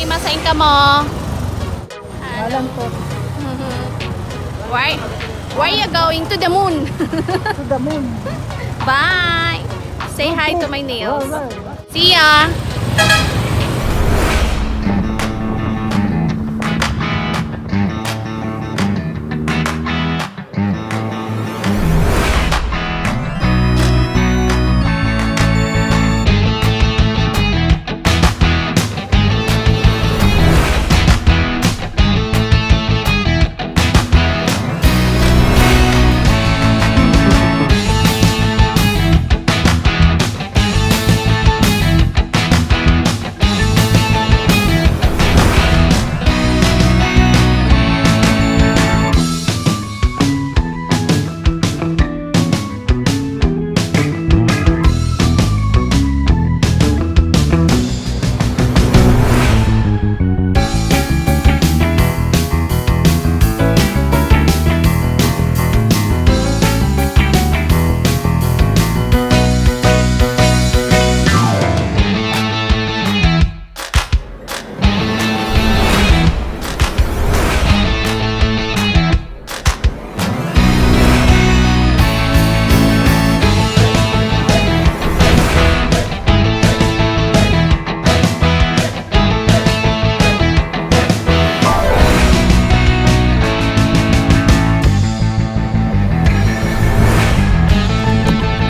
Sumimasen ka mo. Alam ko. Why are you going to the moon? To the moon. Bye. Say hi to my nails. Right. See ya.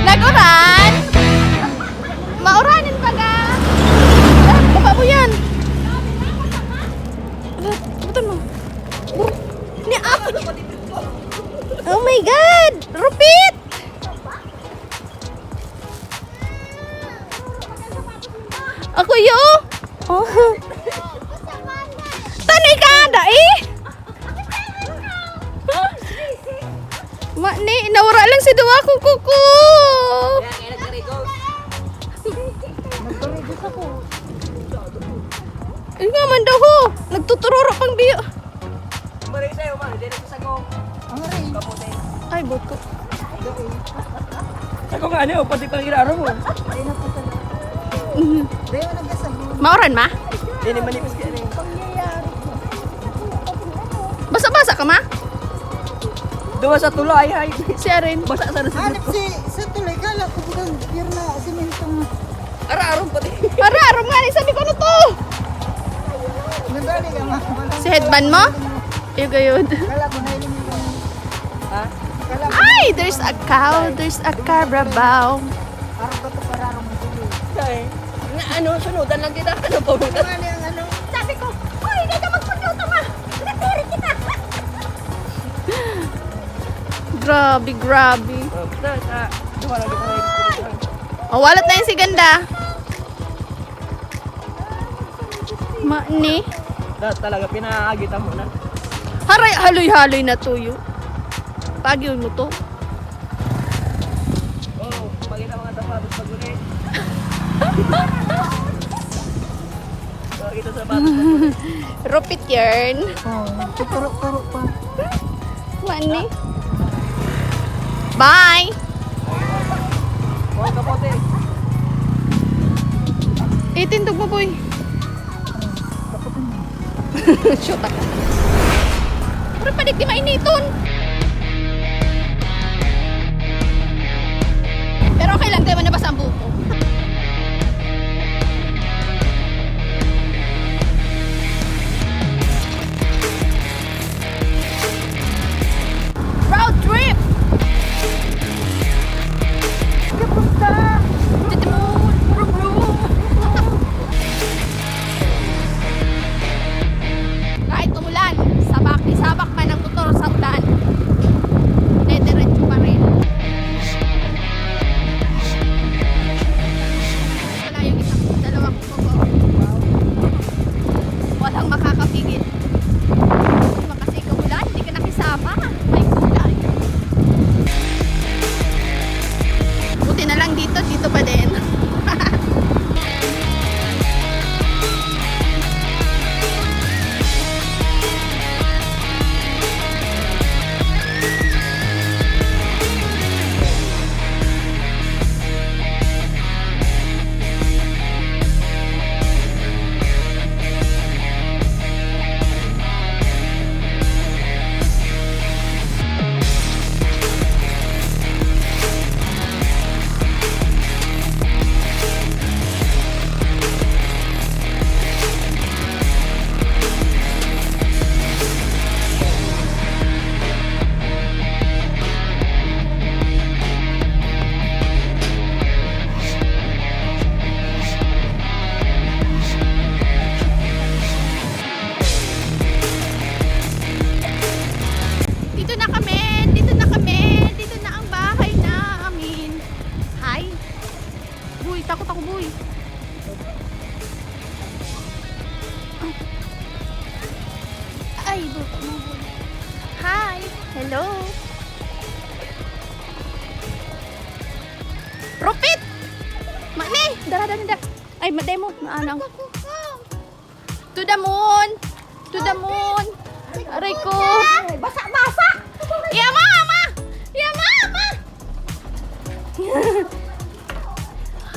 Naguran! Mauranin pa ga! Baba mo yan! Butan mo! Ni ako! Oh my God! Rupit! Ako yo! Oh. Tanay ka! Dai! Ni, nawara lang si Duwa ko kuko. Nagkarigos ako. Ay nga man daw ho. Nagtutururo pang biyo. Mari sa'yo, mari. Dito sa ko. Ang rin. Kamote. Ay, buto. Sa ko nga ano, pati pang iraro mo. Ay na po talaga. Deo nagkasabi. Mauran ma? Hindi manipis ka rin. Pangyayari ko. Basa-basa ka ma? Duwa sa tulo, ay ay. Si Arin. Basa sa nasa. Hanip si sa tuloy kala ko bukan pure na simento nga. Ara-arong pati. Para, aram nga ni sabi ko ano to? Nagdali ka nga. Si headband mo? Yung gayod. Kala ko na ilim yung Ha? kala ko. Ay, there's a cow. There's a carabao. Parang ba ito parang mo tuloy. Kaya. Nga ano, sunudan lang kita. Ano pa mo? Ano yung ano? Sabi ko, uy, hindi ka magpunta ma. Natiri kita. Grabe, grabe. Duwa lang kita. Oh, wallet na yun si Ganda. Ni. Talaga, pinaagitan mo na. Haray, haloy-haloy na tuyo. Pagyo mo to. Oo, pakita mga sapatos pag uli. Pakita sa sapatos pag uli. Rupit yarn. Oh, tuturo-turo pa. Mani. Bye! Oo, kapote. Itindog mo, boy. Shoot ako. Pero panik di mainiton. Pero okay lang, tayo manabas ang buko. Road trip! Kapunta! To the moon! Vroom, vroom. Kahit umulan, sabak man ang motor sa ulan. Dediretso pa rin. Ay, hi. Hello. Rupit! Mane! Dara. Ay, mademo. Maanang. To the moon! To the moon! Aray ko! Basa-basa! Ya mama! Ya mama!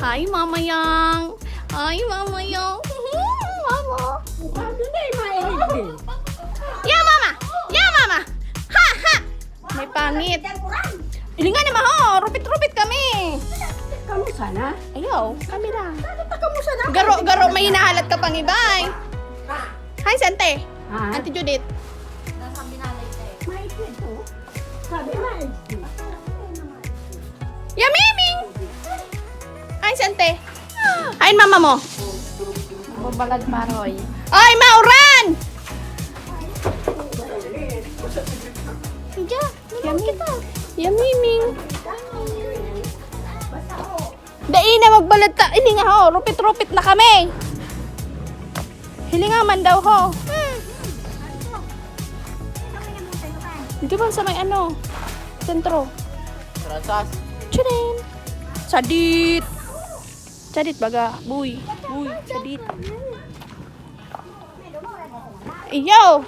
Hi, Mama Yang! Hi, Mama Yang! Mama! Ya mama! Ya mama! Ha! Ha! May pangit. Ilingan naman ho! Rupit-rupit kami! Kamu sana? Ayaw, kami lang. Kamu sana? Garo, may hinahalat ka pang ibay. Hi, Sante. Ha? Auntie Judith. Maiksi ito. Sabi maiksi. Yamiming! Hi, Sante. Ay, mama mo. Babalad paroy. Ay, mauran! Ija, kita. Yamiming. Dai na magbalad ta. Hindi nga ho, rupit-rupit na kami. Hilinga man daw ho. Di ba sa may ano? Sentro. Rasas. Tcharin! Sadit! Sadit baga. Buy. Sadit. Iyaw!